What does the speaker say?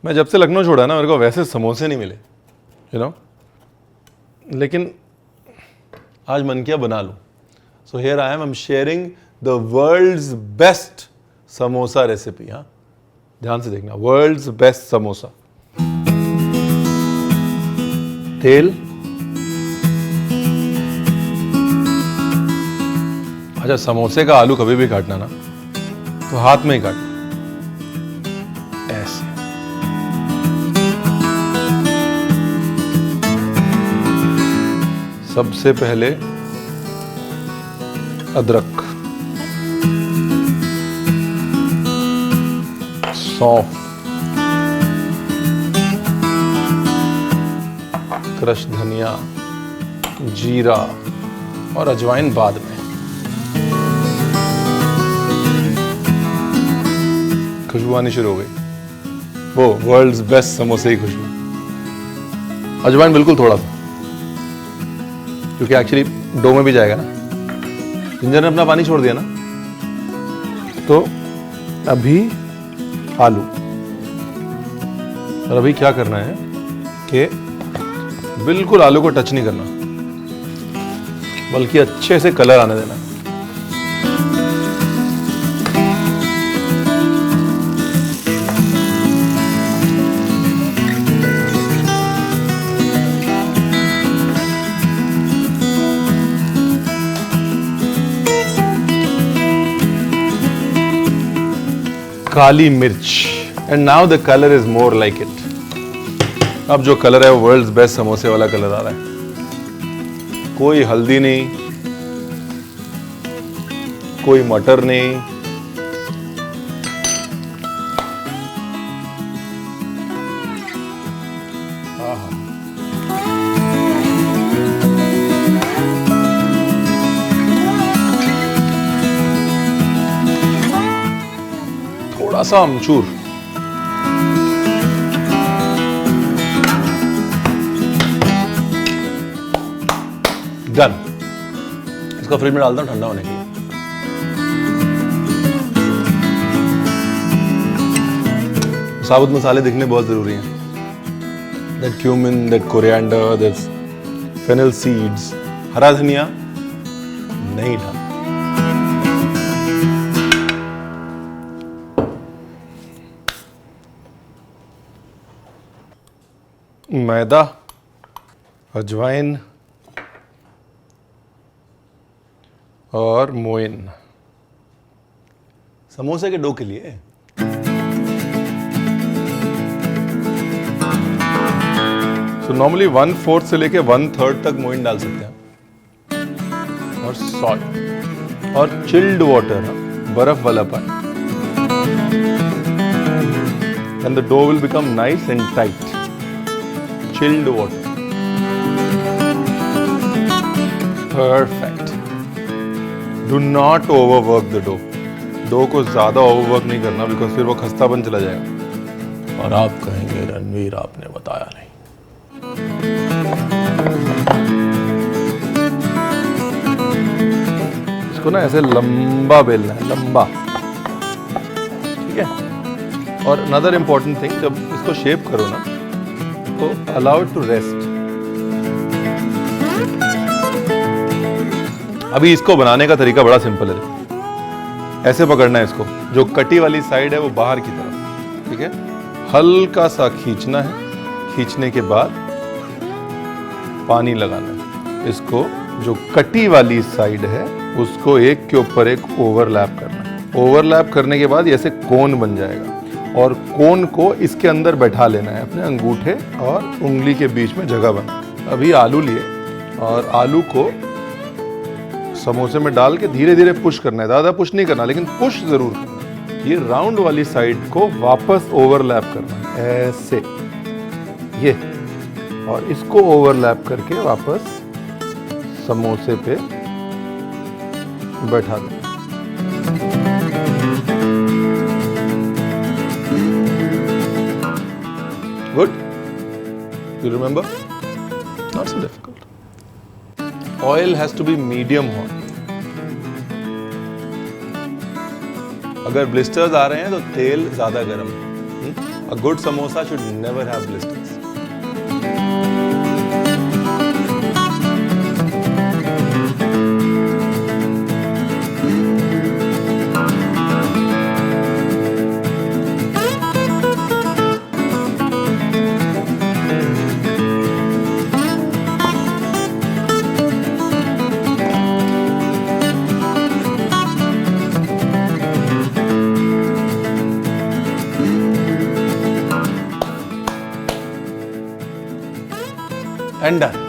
मैं जब से लखनऊ छोड़ा ना, मेरे को वैसे समोसे नहीं मिले, यू नो, लेकिन आज मन किया बना लूं. So here I am sharing the world's best samosa recipe. हाँ, ध्यान से देखना, वर्ल्ड्स बेस्ट समोसा. तेल, अच्छा समोसे का आलू कभी भी काटना ना तो हाथ में ही काटना, ऐसे. सबसे पहले अदरक, सौंफ, क्रश धनिया, जीरा और अजवाइन बाद में. खुशबू आनी शुरू हो गई, वो वर्ल्ड्स बेस्ट समोसे की खुशबू. अजवाइन बिल्कुल थोड़ा सा, क्योंकि एक्चुअली डो में भी जाएगा ना. जिंजर ने अपना पानी छोड़ दिया ना, तो अभी आलू. और अभी क्या करना है कि बिल्कुल आलू को टच नहीं करना, बल्कि अच्छे से कलर आने देना. काली मिर्च, and now the colour is more like it. अब जो कलर है वो वर्ल्ड्स बेस्ट समोसे वाला कलर आ रहा है. कोई हल्दी नहीं, कोई मटर नहीं, थोड़ा सा अमचूर. डन. इसको फ्रिज में डालता हूं ठंडा होने के लिए. साबुत मसाले दिखने बहुत जरूरी हैं. That cumin, that coriander, that fennel seeds. हरा धनिया नहीं डाल. मैदा, अजवाइन और मोइन समोसे के डो के लिए. तो नॉर्मली 1/4 से लेके 1/3 तक मोइन डाल सकते हैं. और सॉल्ट और चिल्ड वाटर, बर्फ वाला पानी. And the dough will become nice and tight. Chilled water. Perfect. Do not overwork the dough. Dough को ज्यादा ओवरवर्क नहीं करना, बिकॉज फिर वो खस्तापन चला जाएगा और आप कहेंगे रणवीर आपने बताया नहीं. इसको ना ऐसे लंबा बेलना है, लंबा. ठीक है. और अनदर इंपॉर्टेंट थिंग, जब इसको शेप करो ना तो allow it to rest. अभी इसको बनाने का तरीका बड़ा सिंपल है. ऐसे पकड़ना है इसको, जो कटी वाली साइड है वो बाहर की तरफ. ठीक है. हल्का सा खींचना है. खींचने के बाद पानी लगाना है. इसको जो कटी वाली साइड है उसको एक के ऊपर एक ओवरलैप करना है. ओवरलैप करने के बाद ऐसे कोन बन जाएगा और कोन को इसके अंदर बैठा लेना है. अपने अंगूठे और उंगली के बीच में जगह बना. अभी आलू लिए और आलू को समोसे में डाल के धीरे धीरे पुश करना है. ज़्यादा पुश नहीं करना, लेकिन पुश जरूर करना. ये राउंड वाली साइड को वापस ओवरलैप करना है, ऐसे ये, और इसको ओवरलैप करके वापस समोसे पे बैठा देना. Good? You remember? Not so difficult. Oil has to be medium hot. अगर ब्लिस्टर्स आ रहे हैं तो तेल ज्यादा गर्म है. A good samosa should never have blisters. And done.